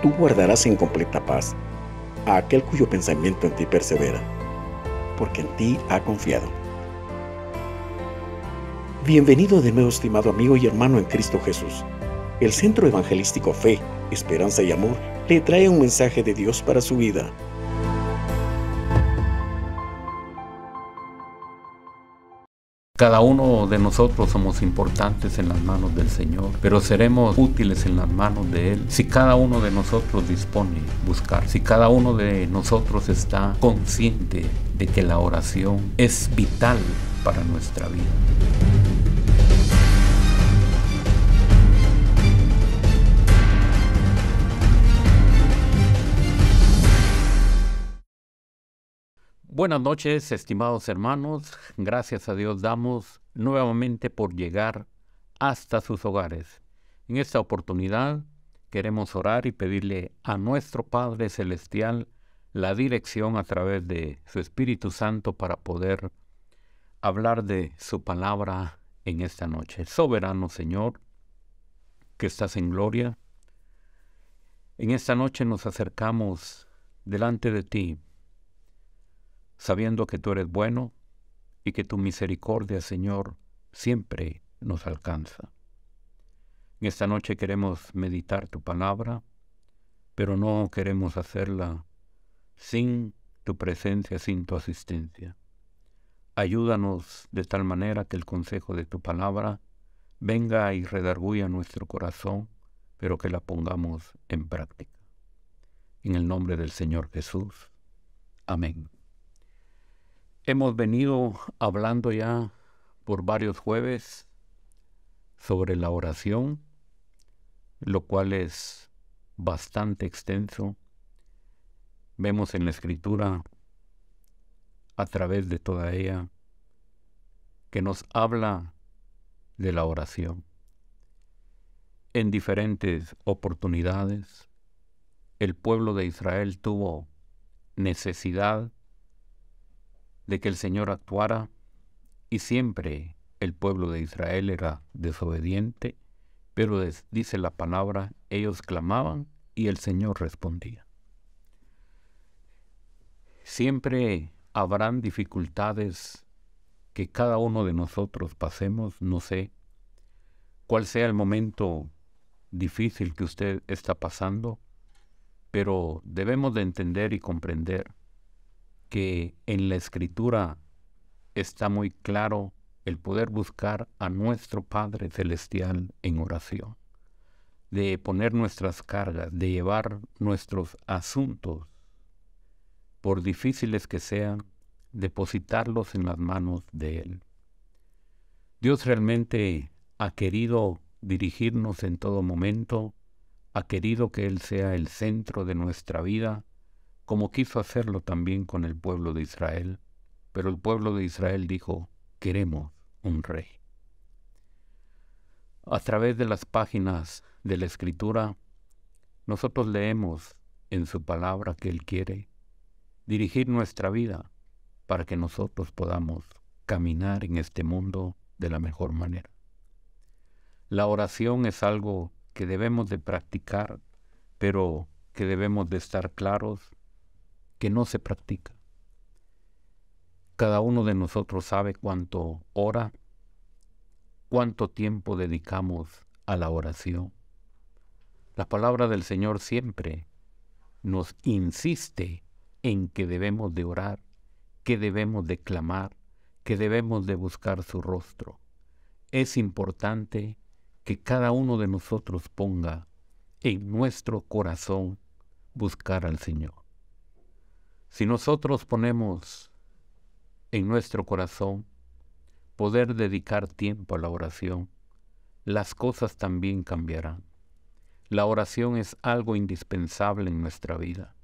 tú guardarás en completa paz a aquel cuyo pensamiento en ti persevera, porque en ti ha confiado. Bienvenido de nuevo, estimado amigo y hermano en Cristo Jesús. El Centro Evangelístico Fe, Esperanza y Amor le trae un mensaje de Dios para su vida. Cada uno de nosotros somos importantes en las manos del Señor, pero seremos útiles en las manos de Él si cada uno de nosotros dispone buscar, si cada uno de nosotros está consciente de que la oración es vital para nuestra vida. Buenas noches, estimados hermanos. Gracias a Dios damos nuevamente por llegar hasta sus hogares. En esta oportunidad queremos orar y pedirle a nuestro Padre Celestial la dirección a través de su Espíritu Santo para poder hablar de su palabra en esta noche. Soberano Señor, que estás en gloria, en esta noche nos acercamos delante de ti, sabiendo que tú eres bueno y que tu misericordia, Señor, siempre nos alcanza. En esta noche queremos meditar tu palabra, pero no queremos hacerla sin tu presencia, sin tu asistencia. Ayúdanos de tal manera que el consejo de tu palabra venga y redarguya nuestro corazón, pero que la pongamos en práctica. En el nombre del Señor Jesús. Amén. Hemos venido hablando ya por varios jueves sobre la oración, lo cual es bastante extenso. Vemos en la Escritura, a través de toda ella, que nos habla de la oración. En diferentes oportunidades, el pueblo de Israel tuvo necesidad de que el Señor actuara, y siempre el pueblo de Israel era desobediente, pero dice la palabra, ellos clamaban y el Señor respondía. Siempre habrán dificultades que cada uno de nosotros pasemos. No sé cuál sea el momento difícil que usted está pasando, pero debemos de entender y comprender que en la Escritura está muy claro el poder buscar a nuestro Padre Celestial en oración, de poner nuestras cargas, de llevar nuestros asuntos, por difíciles que sean, depositarlos en las manos de Él. Dios realmente ha querido dirigirnos en todo momento, ha querido que Él sea el centro de nuestra vida, como quiso hacerlo también con el pueblo de Israel. Pero el pueblo de Israel dijo, queremos un rey. A través de las páginas de la Escritura, nosotros leemos en su palabra que Él quiere dirigir nuestra vida para que nosotros podamos caminar en este mundo de la mejor manera. La oración es algo que debemos de practicar, pero que debemos de estar claros que no se practica. Cada uno de nosotros sabe cuánto ora, cuánto tiempo dedicamos a la oración. La palabra del Señor siempre nos insiste en que debemos de orar, que debemos de clamar, que debemos de buscar su rostro. Es importante que cada uno de nosotros ponga en nuestro corazón buscar al Señor. Si nosotros ponemos en nuestro corazón poder dedicar tiempo a la oración, las cosas también cambiarán. La oración es algo indispensable en nuestra vida.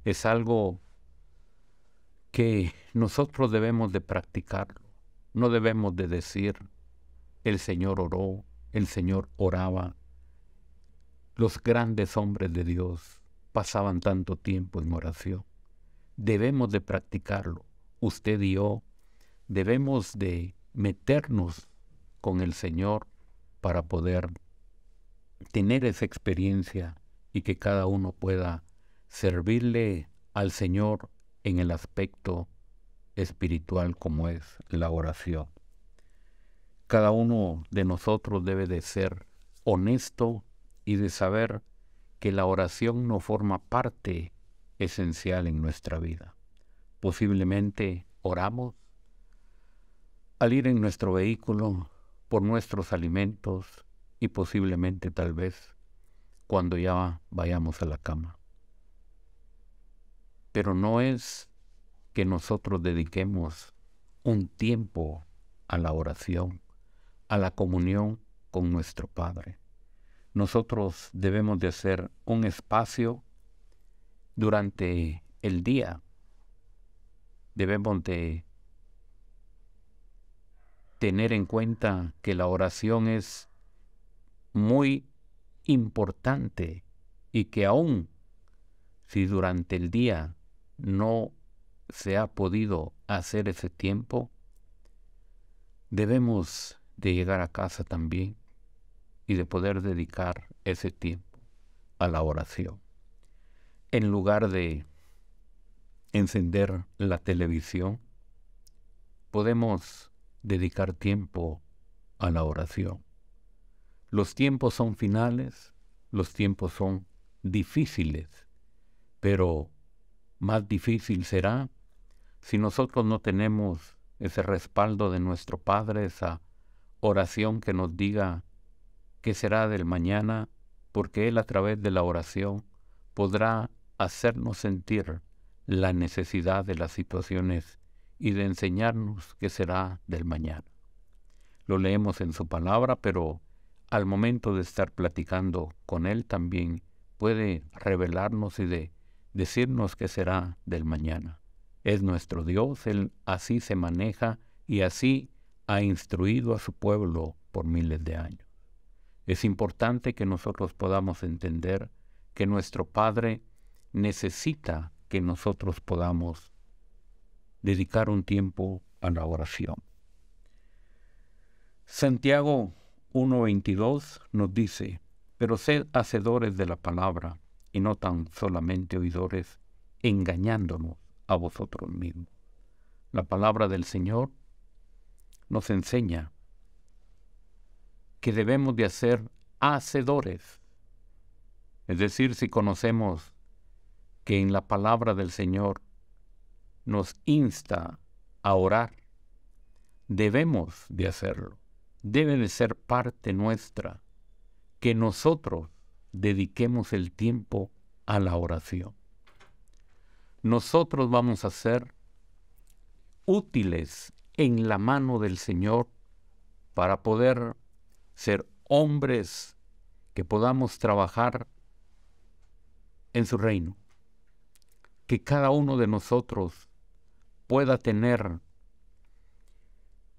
Es algo que nosotros debemos de practicarlo. No debemos de decir, el Señor oró, el Señor oraba. Los grandes hombres de Dios pasaban tanto tiempo en oración. Debemos de practicarlo. Usted y yo debemos de meternos con el Señor para poder tener esa experiencia y que cada uno pueda servirle al Señor en el aspecto espiritual como es la oración. Cada uno de nosotros debe de ser honesto y de saber que la oración no forma parte esencial en nuestra vida. Posiblemente oramos al ir en nuestro vehículo, por nuestros alimentos y posiblemente tal vez cuando ya vayamos a la cama. Pero no es que nosotros dediquemos un tiempo a la oración, a la comunión con nuestro Padre. Nosotros debemos de hacer un espacio durante el día. Debemos de tener en cuenta que la oración es muy importante y que aún si durante el día no se ha podido hacer ese tiempo, debemos de llegar a casa también y de poder dedicar ese tiempo a la oración. En lugar de encender la televisión, podemos dedicar tiempo a la oración. Los tiempos son finales, los tiempos son difíciles, pero más difícil será si nosotros no tenemos ese respaldo de nuestro Padre, esa oración que nos diga qué será del mañana, porque Él a través de la oración podrá hacernos sentir la necesidad de las situaciones y de enseñarnos qué será del mañana. Lo leemos en su palabra, pero al momento de estar platicando con Él también puede revelarnos y de decirnos qué será del mañana. Es nuestro Dios, Él así se maneja y así ha instruido a su pueblo por miles de años. Es importante que nosotros podamos entender que nuestro Padre necesita que nosotros podamos dedicar un tiempo a la oración. Santiago 1:22 nos dice: pero sed hacedores de la palabra y no tan solamente oidores, engañándonos a vosotros mismos. La palabra del Señor nos enseña que debemos de ser hacedores. Es decir, si conocemos que en la palabra del Señor nos insta a orar, debemos de hacerlo. Debe de ser parte nuestra que nosotros dediquemos el tiempo a la oración. Nosotros vamos a ser útiles en la mano del Señor para poder ser hombres que podamos trabajar en su reino. Que cada uno de nosotros pueda tener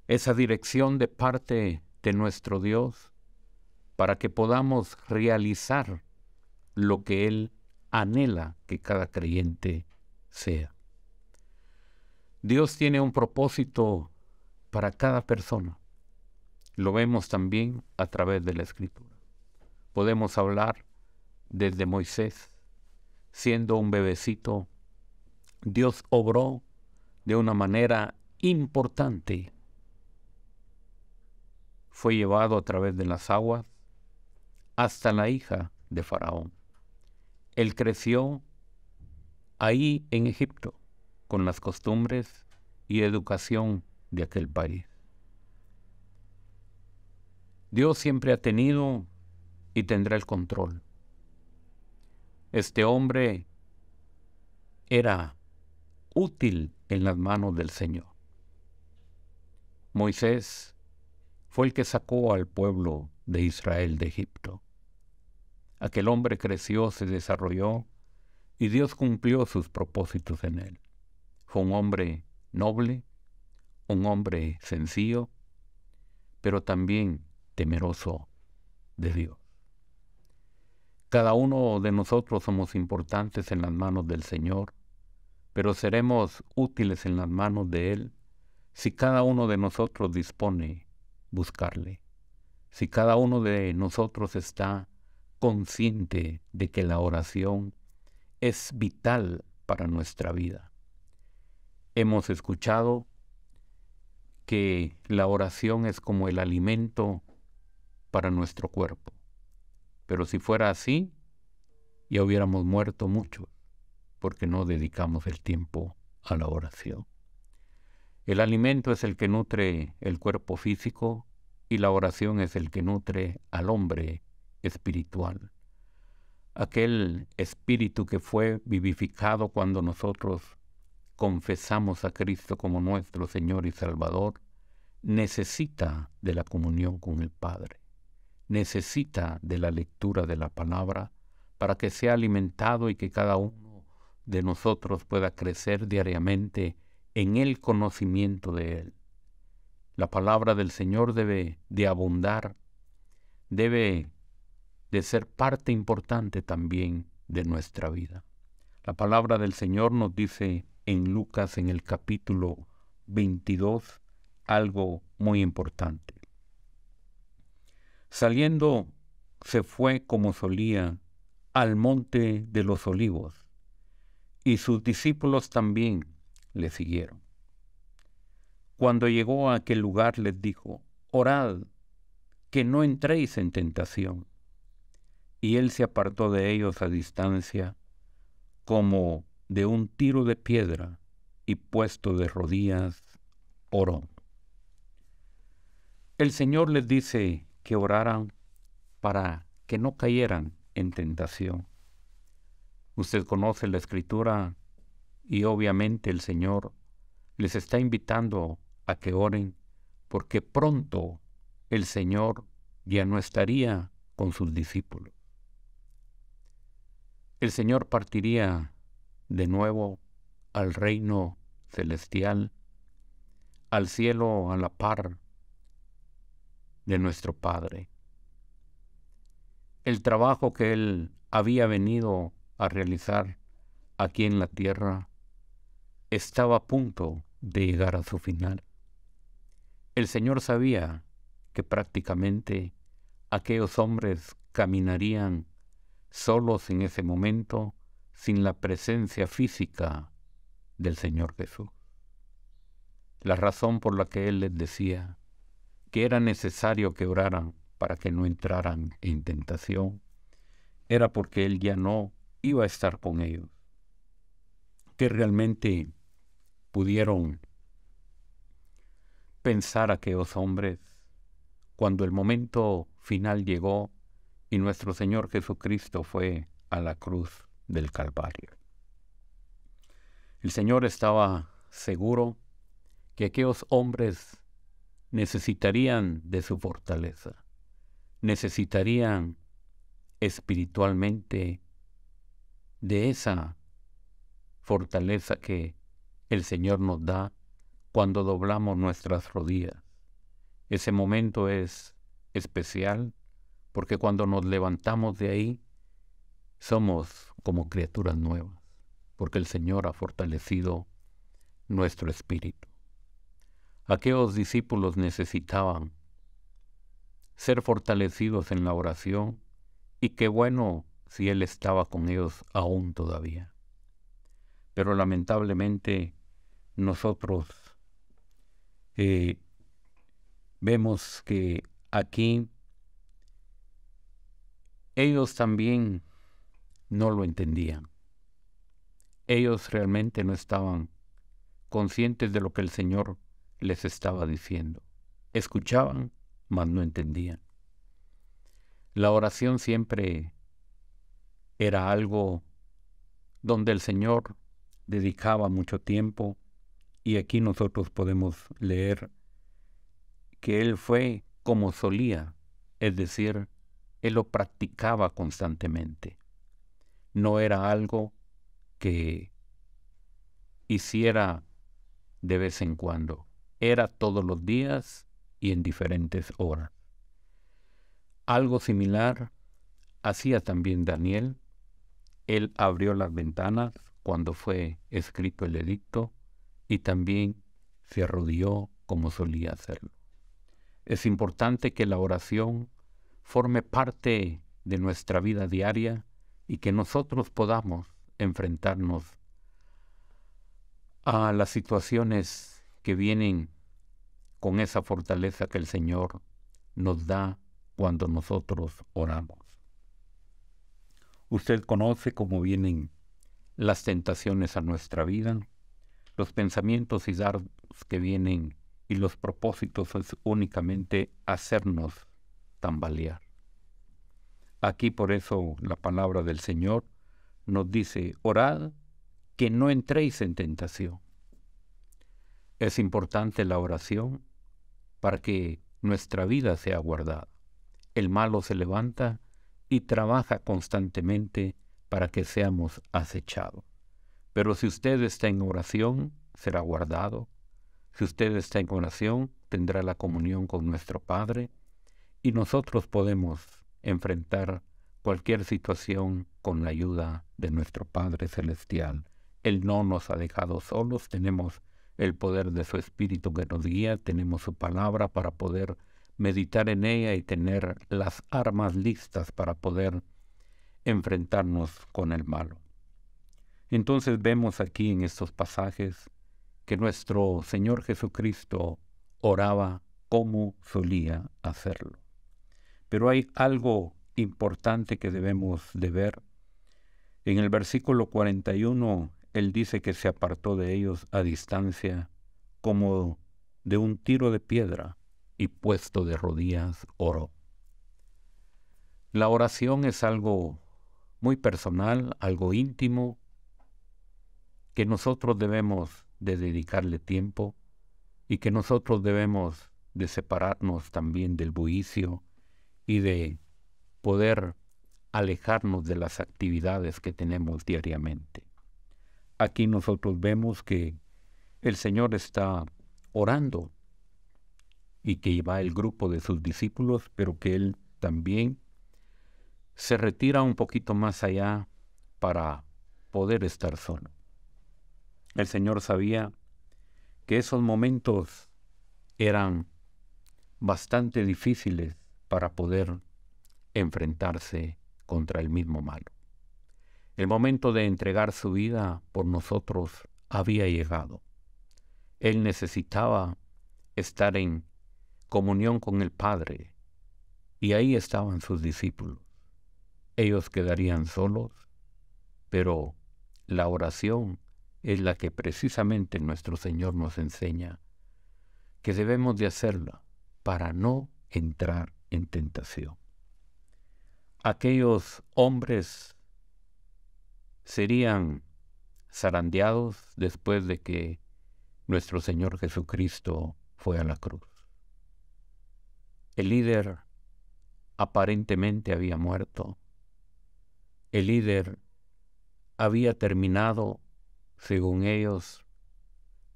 esa dirección de parte de nuestro Dios para que podamos realizar lo que Él anhela que cada creyente sea. Dios tiene un propósito para cada persona. Lo vemos también a través de la Escritura. Podemos hablar desde Moisés, siendo un bebecito, Dios obró de una manera importante. Fue llevado a través de las aguas hasta la hija de Faraón. Él creció ahí en Egipto, con las costumbres y educación de aquel país. Dios siempre ha tenido y tendrá el control. Este hombre era útil en las manos del Señor. Moisés fue el que sacó al pueblo de Israel de Egipto. Aquel hombre creció, se desarrolló y Dios cumplió sus propósitos en él. Fue un hombre noble, un hombre sencillo, pero también temeroso de Dios. Cada uno de nosotros somos importantes en las manos del Señor, pero seremos útiles en las manos de Él si cada uno de nosotros dispone buscarle, si cada uno de nosotros está consciente de que la oración es vital para nuestra vida. Hemos escuchado que la oración es como el alimento para nuestro cuerpo. Pero si fuera así, ya hubiéramos muerto muchos, porque no dedicamos el tiempo a la oración. El alimento es el que nutre el cuerpo físico y la oración es el que nutre al hombre espiritual. Aquel espíritu que fue vivificado cuando nosotros confesamos a Cristo como nuestro Señor y Salvador, necesita de la comunión con el Padre, necesita de la lectura de la palabra para que sea alimentado y que cada uno de nosotros pueda crecer diariamente en el conocimiento de Él. La palabra del Señor debe de abundar, debe de ser parte importante también de nuestra vida. La palabra del Señor nos dice en Lucas, en el capítulo 22, algo muy importante. Saliendo, se fue como solía al monte de los olivos, y sus discípulos también le siguieron. Cuando llegó a aquel lugar les dijo: orad, que no entréis en tentación. Y él se apartó de ellos a distancia, como de un tiro de piedra, y puesto de rodillas, oró. El Señor les dice que oraran para que no cayeran en tentación. Usted conoce la Escritura y obviamente el Señor les está invitando a que oren, porque pronto el Señor ya no estaría con sus discípulos. El Señor partiría de nuevo al reino celestial, al cielo a la par de nuestro Padre. El trabajo que Él había venido a realizar aquí en la tierra estaba a punto de llegar a su final. El Señor sabía que prácticamente aquellos hombres caminarían solos en ese momento, sin la presencia física del Señor Jesús. La razón por la que Él les decía que era necesario que oraran para que no entraran en tentación, era porque Él ya no iba a estar con ellos, que realmente pudieron pensar aquellos hombres cuando el momento final llegó y nuestro Señor Jesucristo fue a la cruz del Calvario. El Señor estaba seguro que aquellos hombres necesitarían de su fortaleza, necesitarían espiritualmente de esa fortaleza que el Señor nos da cuando doblamos nuestras rodillas. Ese momento es especial porque cuando nos levantamos de ahí somos como criaturas nuevas, porque el Señor ha fortalecido nuestro espíritu. Aquellos discípulos necesitaban ser fortalecidos en la oración y qué bueno si Él estaba con ellos aún todavía. Pero lamentablemente nosotros vemos que aquí ellos también no lo entendían. Ellos realmente no estaban conscientes de lo que el Señor les estaba diciendo. Escuchaban, mas no entendían. La oración siempre era algo donde el Señor dedicaba mucho tiempo, y aquí nosotros podemos leer que Él fue como solía, es decir, Él lo practicaba constantemente. No era algo que hiciera de vez en cuando. Era todos los días y en diferentes horas. Algo similar hacía también Daniel. Él abrió las ventanas cuando fue escrito el edicto y también se arrodilló como solía hacerlo. Es importante que la oración forme parte de nuestra vida diaria y que nosotros podamos enfrentarnos a las situaciones que vienen con esa fortaleza que el Señor nos da cuando nosotros oramos. Usted conoce cómo vienen las tentaciones a nuestra vida, los pensamientos y dardos que vienen, y los propósitos es únicamente hacernos tambalear. Aquí por eso la palabra del Señor nos dice: orad que no entréis en tentación. Es importante la oración para que nuestra vida sea guardada. El malo se levanta y trabaja constantemente para que seamos acechados. Pero si usted está en oración, será guardado. Si usted está en oración, tendrá la comunión con nuestro Padre, y nosotros podemos enfrentar cualquier situación con la ayuda de nuestro Padre Celestial. Él no nos ha dejado solos, tenemos el poder de su Espíritu que nos guía, tenemos su palabra para poder meditar en ella y tener las armas listas para poder enfrentarnos con el malo. Entonces vemos aquí en estos pasajes que nuestro Señor Jesucristo oraba como solía hacerlo. Pero hay algo importante que debemos de ver. En el versículo 41, Él dice que se apartó de ellos a distancia como de un tiro de piedra y puesto de rodillas oró. La oración es algo muy personal, algo íntimo, que nosotros debemos de dedicarle tiempo y que nosotros debemos de separarnos también del bullicio y de poder alejarnos de las actividades que tenemos diariamente. Aquí nosotros vemos que el Señor está orando y que va el grupo de sus discípulos, pero que Él también se retira un poquito más allá para poder estar solo. El Señor sabía que esos momentos eran bastante difíciles para poder enfrentarse contra el mismo malo. El momento de entregar su vida por nosotros había llegado. Él necesitaba estar en comunión con el Padre, y ahí estaban sus discípulos. Ellos quedarían solos, pero la oración es la que precisamente nuestro Señor nos enseña que debemos de hacerla para no entrar en tentación. Aquellos hombres serían zarandeados después de que nuestro Señor Jesucristo fue a la cruz. El líder aparentemente había muerto. El líder había terminado, según ellos,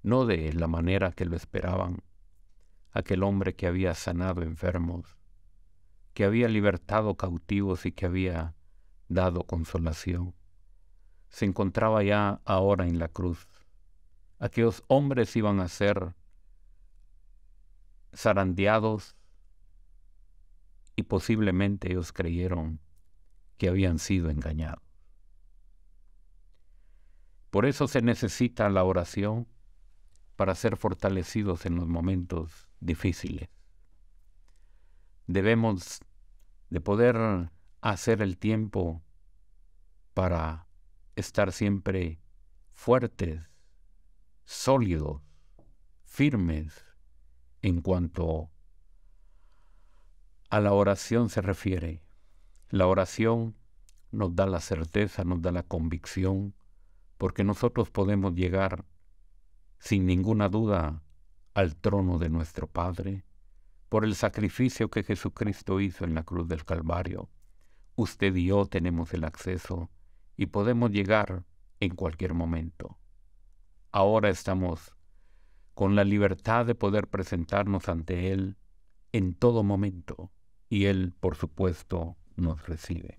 no de la manera que lo esperaban. Aquel hombre que había sanado enfermos, que había libertado cautivos y que había dado consolación, se encontraba ya ahora en la cruz. Aquellos hombres iban a ser zarandeados y posiblemente ellos creyeron que habían sido engañados. Por eso se necesita la oración para ser fortalecidos en los momentos difíciles. Debemos de poder hacer el tiempo para estar siempre fuertes, sólidos, firmes en cuanto a la oración se refiere. La oración nos da la certeza, nos da la convicción, porque nosotros podemos llegar sin ninguna duda al trono de nuestro Padre por el sacrificio que Jesucristo hizo en la cruz del Calvario. Usted y yo tenemos el acceso y podemos llegar en cualquier momento. Ahora estamos con la libertad de poder presentarnos ante Él en todo momento, y Él, por supuesto, nos recibe.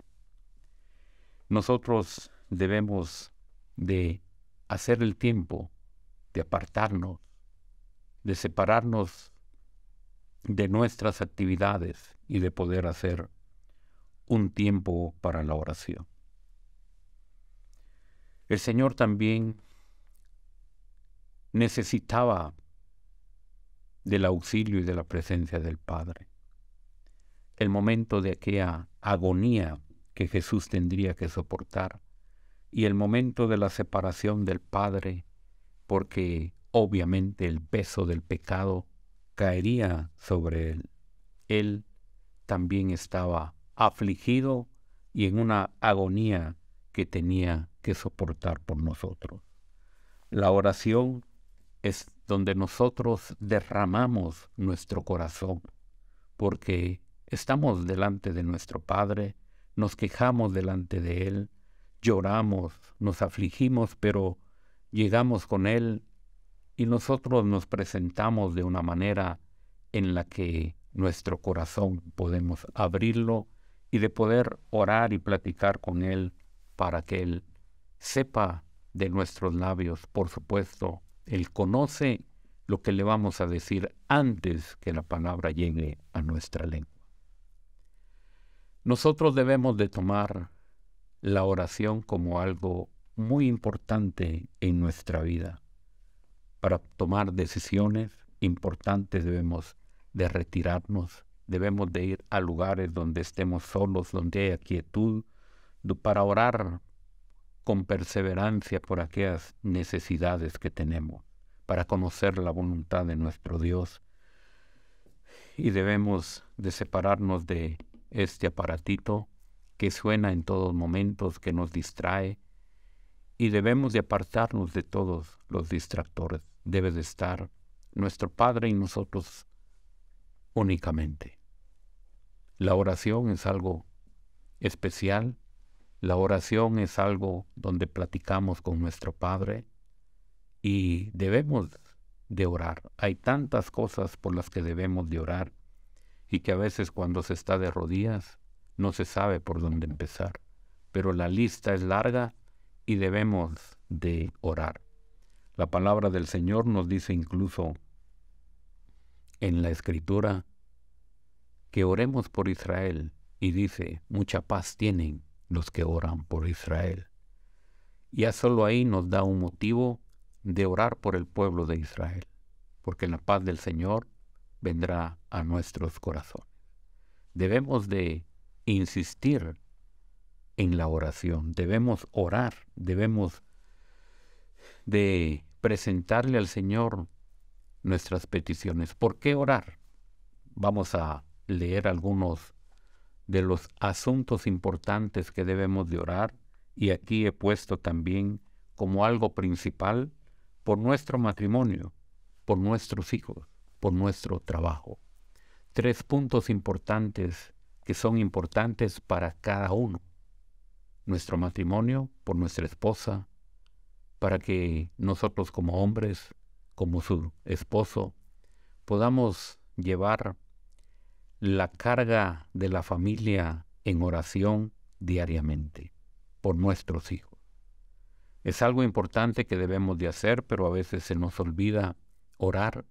Nosotros debemos de hacer el tiempo de apartarnos, de separarnos de nuestras actividades y de poder hacer un tiempo para la oración. El Señor también necesitaba del auxilio y de la presencia del Padre. El momento de aquella agonía que Jesús tendría que soportar y el momento de la separación del Padre, porque obviamente el peso del pecado caería sobre él. Él también estaba afligido y en una agonía que tenía que soportar por nosotros. La oración es donde nosotros derramamos nuestro corazón, porque estamos delante de nuestro Padre, nos quejamos delante de Él, lloramos, nos afligimos, pero llegamos con Él y nosotros nos presentamos de una manera en la que nuestro corazón podemos abrirlo y de poder orar y platicar con Él para que Él sepa de nuestros labios. Por supuesto, Él conoce lo que le vamos a decir antes que la palabra llegue a nuestra lengua. Nosotros debemos de tomar la oración como algo muy importante en nuestra vida. Para tomar decisiones importantes debemos de retirarnos, debemos de ir a lugares donde estemos solos, donde haya quietud, para orar con perseverancia por aquellas necesidades que tenemos, para conocer la voluntad de nuestro Dios. Y debemos de separarnos de este aparatito que suena en todos momentos, que nos distrae, y debemos de apartarnos de todos los distractores. Debe de estar nuestro Padre y nosotros únicamente. La oración es algo especial. La oración es algo donde platicamos con nuestro Padre y debemos de orar. Hay tantas cosas por las que debemos de orar y que a veces cuando se está de rodillas no se sabe por dónde empezar. Pero la lista es larga y debemos de orar. La palabra del Señor nos dice incluso en la Escritura que oremos por Israel y dice, mucha paz tienen los que oran por Israel. Ya solo ahí nos da un motivo de orar por el pueblo de Israel, porque la paz del Señor vendrá a nuestros corazones. Debemos de insistir en la oración, debemos orar, debemos de presentarle al Señor nuestras peticiones. ¿Por qué orar? Vamos a leer algunos de los asuntos importantes que debemos de orar, y aquí he puesto también como algo principal por nuestro matrimonio, por nuestros hijos, por nuestro trabajo. 3 puntos importantes que son importantes para cada uno. Nuestro matrimonio, por nuestra esposa, para que nosotros como hombres, como su esposo, podamos llevar la carga de la familia en oración diariamente por nuestros hijos. Es algo importante que debemos de hacer, pero a veces se nos olvida orar,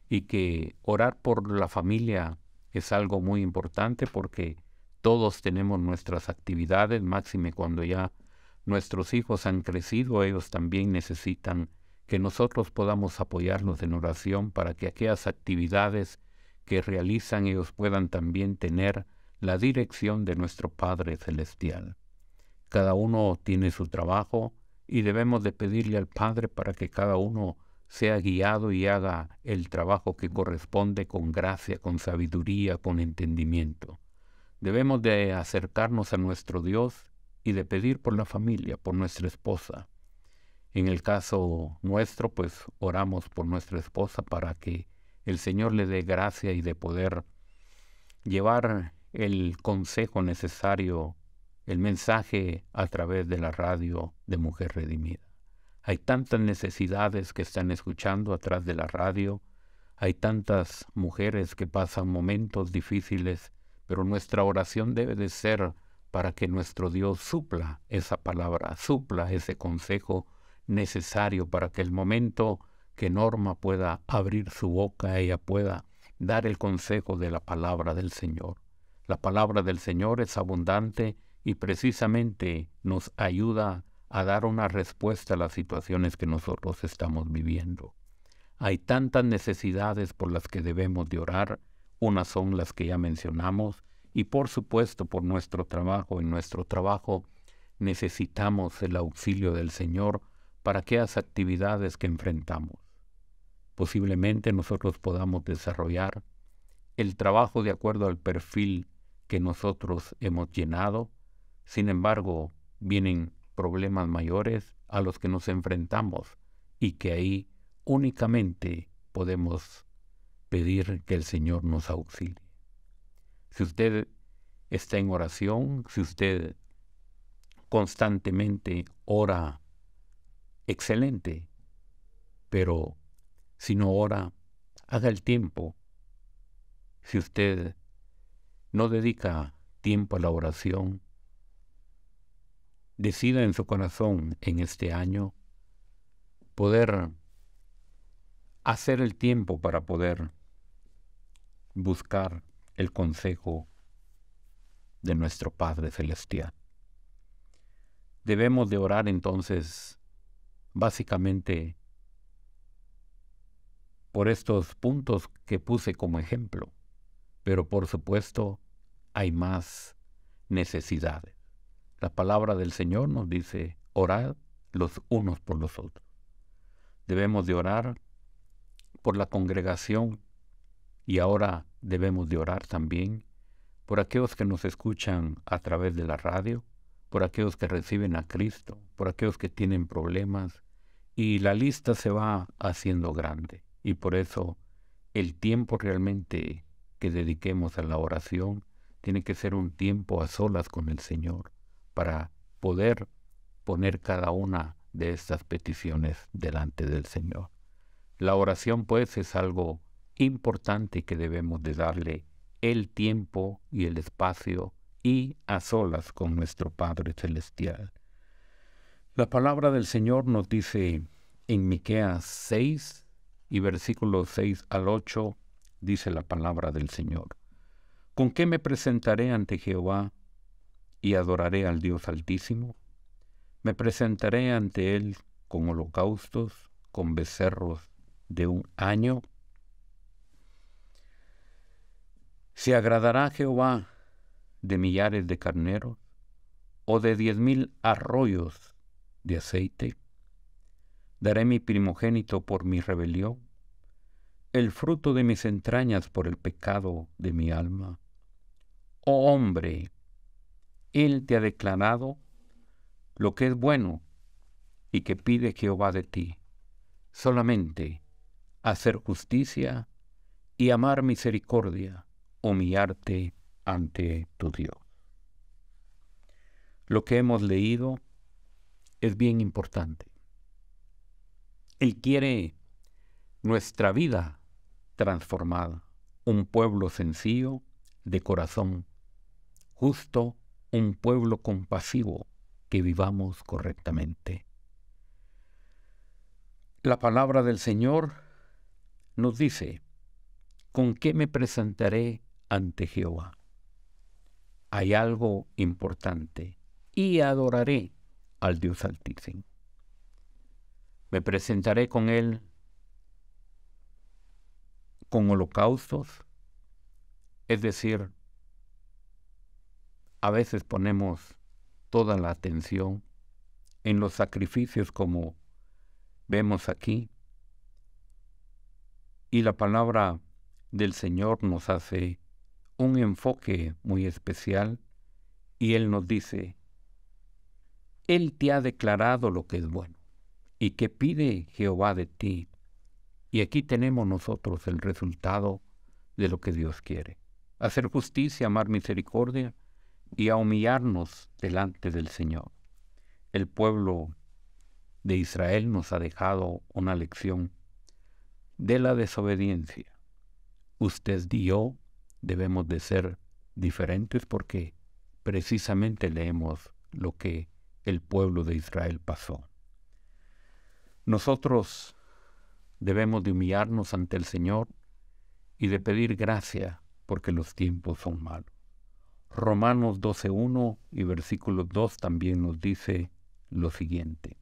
y que orar por la familia es algo muy importante porque todos tenemos nuestras actividades, máxime cuando ya nuestros hijos han crecido, ellos también necesitan que nosotros podamos apoyarlos en oración para que aquellas actividades que realizan ellos puedan también tener la dirección de nuestro Padre Celestial. Cada uno tiene su trabajo y debemos de pedirle al Padre para que cada uno sea guiado y haga el trabajo que corresponde con gracia, con sabiduría, con entendimiento. Debemos de acercarnos a nuestro Dios y de pedir por la familia, por nuestra esposa. En el caso nuestro, pues oramos por nuestra esposa para que el Señor le dé gracia y de poder llevar el consejo necesario, el mensaje a través de la radio de Mujer Redimida. Hay tantas necesidades que están escuchando atrás de la radio, hay tantas mujeres que pasan momentos difíciles, pero nuestra oración debe de ser para que nuestro Dios supla esa palabra, supla ese consejo necesario para que el momento que Norma pueda abrir su boca, ella pueda dar el consejo de la palabra del Señor. La palabra del Señor es abundante y precisamente nos ayuda a dar una respuesta a las situaciones que nosotros estamos viviendo. Hay tantas necesidades por las que debemos de orar. Unas son las que ya mencionamos y por supuesto por nuestro trabajo. En nuestro trabajo necesitamos el auxilio del Señor para aquellas actividades que enfrentamos. Posiblemente nosotros podamos desarrollar el trabajo de acuerdo al perfil que nosotros hemos llenado. Sin embargo, vienen problemas mayores a los que nos enfrentamos y que ahí únicamente podemos pedir que el Señor nos auxilie. Si usted está en oración, si usted constantemente ora, excelente, pero si no ora, haga el tiempo. Si usted no dedica tiempo a la oración, decida en su corazón en este año poder hacer el tiempo para poder buscar el consejo de nuestro Padre Celestial. Debemos de orar entonces básicamente por estos puntos que puse como ejemplo, pero por supuesto hay más necesidades. La palabra del Señor nos dice, orad los unos por los otros. Debemos de orar por la congregación y ahora debemos de orar también por aquellos que nos escuchan a través de la radio, por aquellos que reciben a Cristo, por aquellos que tienen problemas, y la lista se va haciendo grande. Y por eso el tiempo realmente que dediquemos a la oración tiene que ser un tiempo a solas con el Señor para poder poner cada una de estas peticiones delante del Señor. La oración pues es algo importante que debemos de darle el tiempo y el espacio y a solas con nuestro Padre Celestial. La palabra del Señor nos dice en Miqueas 6 y versículos 6 al 8, dice la palabra del Señor. ¿Con qué me presentaré ante Jehová y adoraré al Dios Altísimo? Me presentaré ante Él con holocaustos, con becerros de un año. ¿Se agradará Jehová de millares de carneros o de 10,000 arroyos de aceite? ¿Daré mi primogénito por mi rebelión, el fruto de mis entrañas por el pecado de mi alma? Oh hombre, Él te ha declarado lo que es bueno y que pide Jehová de ti, solamente hacer justicia y amar misericordia, humillarte ante tu Dios. Lo que hemos leído es bien importante. Él quiere nuestra vida transformada, un pueblo sencillo, de corazón justo, un pueblo compasivo, que vivamos correctamente. La palabra del Señor nos dice, ¿con qué me presentaré ante Jehová? Hay algo importante, y adoraré al Dios Altísimo. Me presentaré con Él con holocaustos, es decir, a veces ponemos toda la atención en los sacrificios como vemos aquí, y la palabra del Señor nos hace un enfoque muy especial y Él nos dice, Él te ha declarado lo que es bueno y que pide Jehová de ti. Y aquí tenemos nosotros el resultado de lo que Dios quiere. Hacer justicia, amar misericordia y a humillarnos delante del Señor. El pueblo de Israel nos ha dejado una lección de la desobediencia. Usted y yo debemos de ser diferentes porque precisamente leemos lo que el pueblo de Israel pasó. Nosotros debemos de humillarnos ante el Señor y de pedir gracia porque los tiempos son malos. Romanos 12:1 y versículo 2 también nos dice lo siguiente.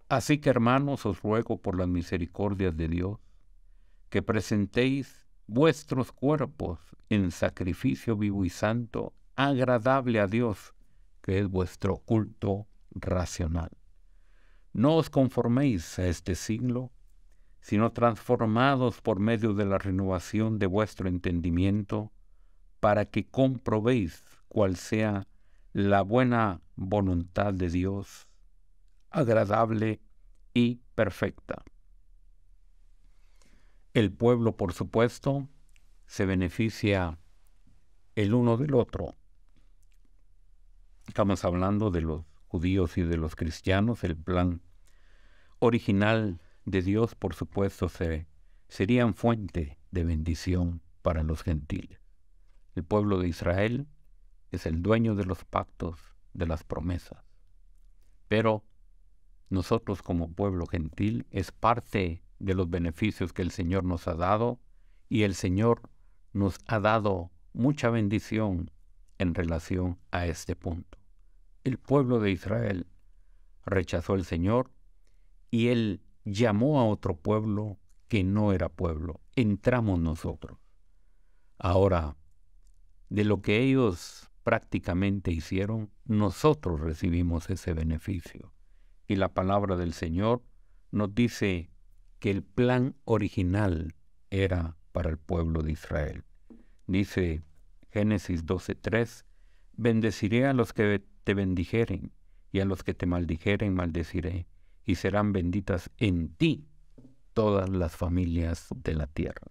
Así que, hermanos, os ruego por las misericordias de Dios, que presentéis vuestros cuerpos en sacrificio vivo y santo, agradable a Dios, que es vuestro culto racional. No os conforméis a este siglo, sino transformados por medio de la renovación de vuestro entendimiento, para que comprobéis cuál sea la buena voluntad de Dios, agradable y perfecta. El pueblo, por supuesto, se beneficia el uno del otro. Estamos hablando de los judíos y de los cristianos. El plan original de Dios, por supuesto, serían fuente de bendición para los gentiles. El pueblo de Israel es el dueño de los pactos, de las promesas. Pero nosotros como pueblo gentil es parte de los beneficios que el Señor nos ha dado, y el Señor nos ha dado mucha bendición en relación a este punto. El pueblo de Israel rechazó al Señor y Él llamó a otro pueblo que no era pueblo. Entramos nosotros. Ahora, de lo que ellos prácticamente hicieron, nosotros recibimos ese beneficio. Y la palabra del Señor nos dice que el plan original era para el pueblo de Israel. Dice Génesis 12:3, bendeciré a los que te bendijeren, y a los que te maldijeren maldeciré, y serán benditas en ti todas las familias de la tierra.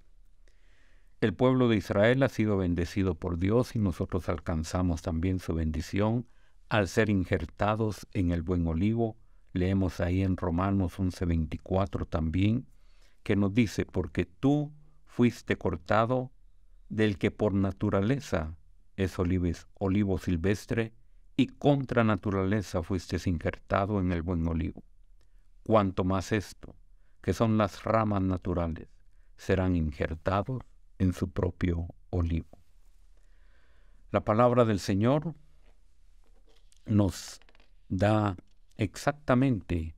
El pueblo de Israel ha sido bendecido por Dios y nosotros alcanzamos también su bendición al ser injertados en el buen olivo. Leemos ahí en Romanos 11:24 también, que nos dice, porque tú fuiste cortado del que por naturaleza es olivo silvestre, y contra naturaleza fuiste injertado en el buen olivo. Cuanto más esto, que son las ramas naturales, serán injertados en su propio olivo. La palabra del Señor nos da exactamente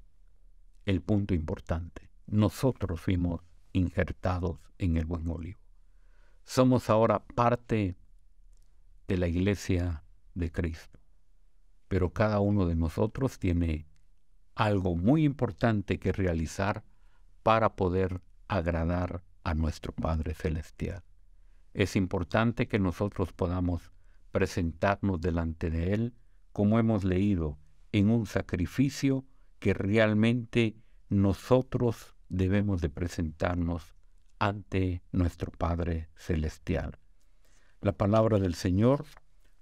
el punto importante. Nosotros fuimos injertados en el buen olivo. Somos ahora parte de la iglesia de Cristo. Pero cada uno de nosotros tiene algo muy importante que realizar para poder agradar a nuestro Padre Celestial. Es importante que nosotros podamos presentarnos delante de Él, como hemos leído, en un sacrificio que realmente nosotros debemos de presentarnos ante nuestro Padre Celestial. La palabra del Señor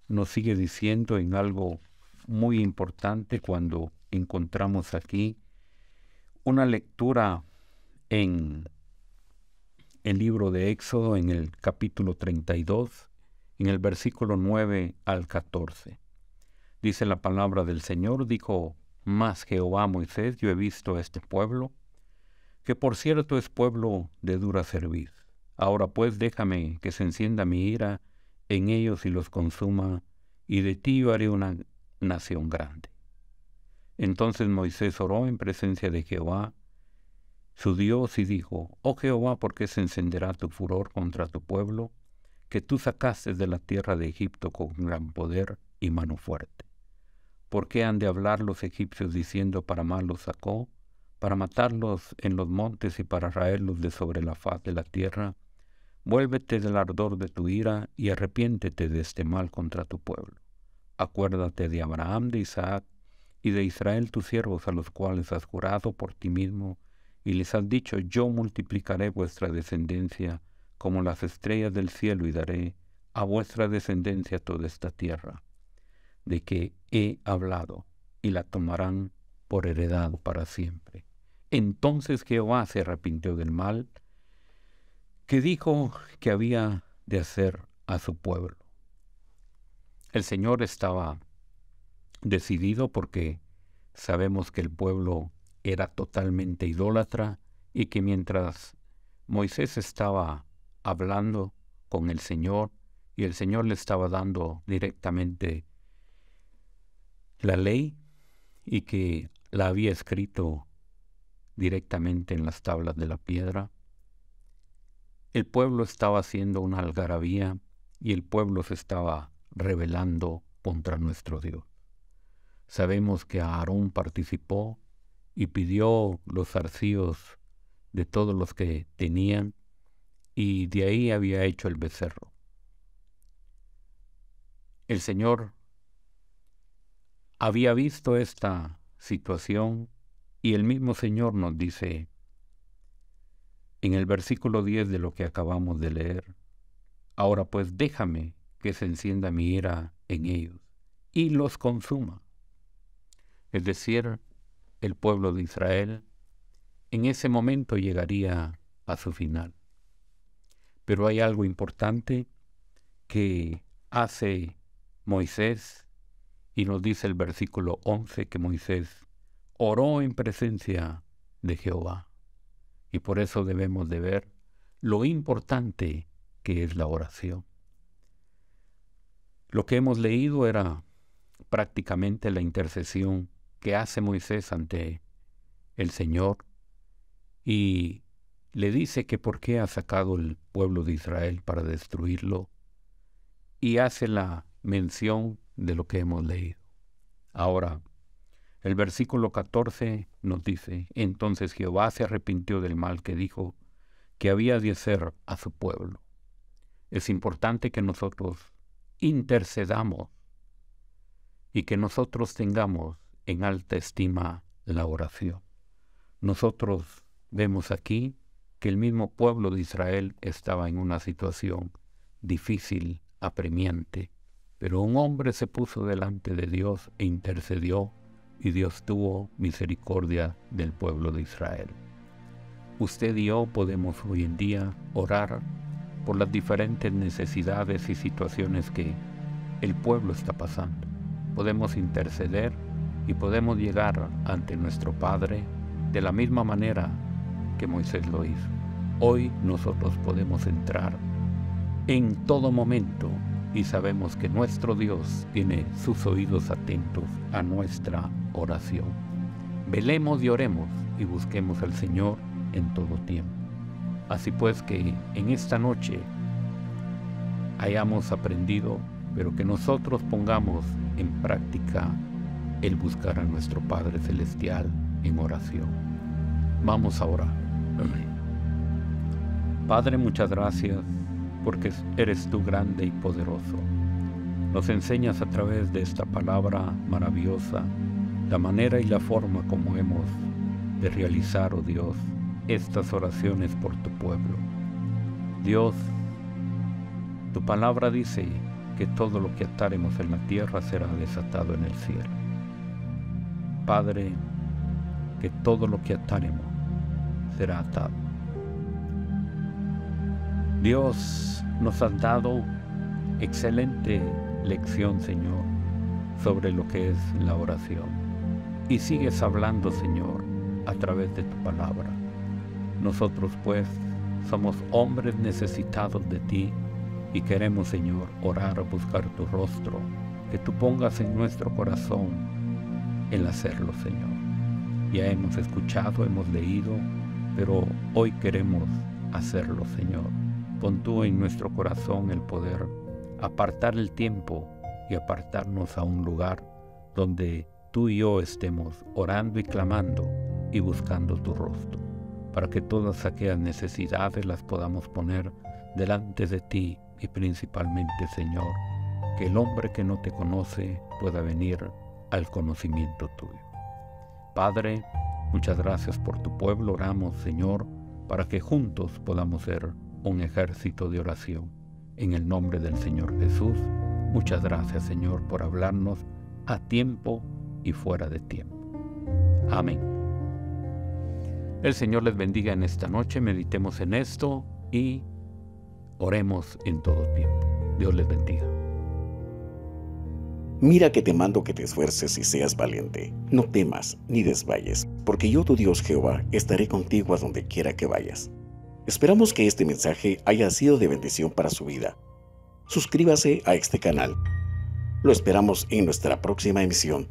nos sigue diciendo en algo muy importante cuando encontramos aquí una lectura en el libro de Éxodo, en el capítulo 32, en el versículo 9 al 14. Dice la palabra del Señor, dijo más Jehová a Moisés, yo he visto a este pueblo, que por cierto es pueblo de dura cerviz. Ahora pues déjame que se encienda mi ira en ellos y los consuma, y de ti yo haré una nación grande. Entonces Moisés oró en presencia de Jehová, su Dios, y dijo, oh Jehová, ¿por qué se encenderá tu furor contra tu pueblo, que tú sacaste de la tierra de Egipto con gran poder y mano fuerte? ¿Por qué han de hablar los egipcios diciendo, para mal los sacó, para matarlos en los montes y para raerlos de sobre la faz de la tierra? Vuélvete del ardor de tu ira y arrepiéntete de este mal contra tu pueblo. Acuérdate de Abraham, de Isaac y de Israel tus siervos, a los cuales has jurado por ti mismo, y les has dicho, yo multiplicaré vuestra descendencia como las estrellas del cielo, y daré a vuestra descendencia toda esta tierra, de que he hablado, y la tomarán por heredad para siempre. Entonces Jehová se arrepintió del mal que dijo que había de hacer a su pueblo. El Señor estaba decidido, porque sabemos que el pueblo era totalmente idólatra y que mientras Moisés estaba hablando con el Señor y el Señor le estaba dando directamente la ley y que la había escrito directamente en las tablas de la piedra. El pueblo estaba haciendo una algarabía y el pueblo se estaba rebelando contra nuestro Dios. Sabemos que Aarón participó y pidió los zarcillos de todos los que tenían, y de ahí había hecho el becerro. El Señor había visto esta situación y el mismo Señor nos dice en el versículo 10 de lo que acabamos de leer: ahora pues déjame que se encienda mi ira en ellos y los consuma. Es decir, el pueblo de Israel en ese momento llegaría a su final. Pero hay algo importante que hace Moisés, y nos dice el versículo 11 que Moisés oró en presencia de Jehová. Y por eso debemos de ver lo importante que es la oración. Lo que hemos leído era prácticamente la intercesión que hace Moisés ante el Señor, y le dice que por qué ha sacado el pueblo de Israel para destruirlo, y hace la mención de lo que hemos leído. Ahora, el versículo 14 nos dice: entonces Jehová se arrepintió del mal que dijo que había de hacer a su pueblo. Es importante que nosotros intercedamos y que nosotros tengamos en alta estima la oración. Nosotros vemos aquí que el mismo pueblo de Israel estaba en una situación difícil, apremiante, pero un hombre se puso delante de Dios e intercedió, y Dios tuvo misericordia del pueblo de Israel. Usted y yo podemos hoy en día orar por las diferentes necesidades y situaciones que el pueblo está pasando. Podemos interceder y podemos llegar ante nuestro Padre de la misma manera que Moisés lo hizo. Hoy nosotros podemos entrar en todo momento y sabemos que nuestro Dios tiene sus oídos atentos a nuestra oración. Velemos y oremos y busquemos al Señor en todo tiempo. Así pues, que en esta noche hayamos aprendido, pero que nosotros pongamos en práctica el buscar a nuestro Padre Celestial en oración. Vamos a orar. Padre, muchas gracias porque eres tú grande y poderoso. Nos enseñas a través de esta palabra maravillosa la manera y la forma como hemos de realizar, oh Dios, estas oraciones por tu pueblo. Dios, tu palabra dice que todo lo que atáremos en la tierra será desatado en el cielo. Padre, que todo lo que atáremos será atado. Dios, nos has dado excelente lección, Señor, sobre lo que es la oración. Y sigues hablando, Señor, a través de tu palabra. Nosotros, pues, somos hombres necesitados de ti y queremos, Señor, orar, buscar tu rostro, que tú pongas en nuestro corazón el hacerlo, Señor. Ya hemos escuchado, hemos leído, pero hoy queremos hacerlo, Señor. Pon tú en nuestro corazón el poder apartar el tiempo y apartarnos a un lugar donde tú y yo estemos orando y clamando y buscando tu rostro, para que todas aquellas necesidades las podamos poner delante de ti, y principalmente, Señor, que el hombre que no te conoce pueda venir al conocimiento tuyo. Padre, muchas gracias por tu pueblo. Oramos, Señor, para que juntos podamos ser un ejército de oración. En el nombre del Señor Jesús, muchas gracias, Señor, por hablarnos a tiempo y fuera de tiempo. Amén. El Señor les bendiga en esta noche. Meditemos en esto y oremos en todo tiempo. Dios les bendiga. Mira que te mando que te esfuerces y seas valiente. No temas ni desmayes, porque yo, tu Dios Jehová, estaré contigo a donde quiera que vayas. Esperamos que este mensaje haya sido de bendición para su vida. suscríbase a este canal. Lo esperamos en nuestra próxima emisión.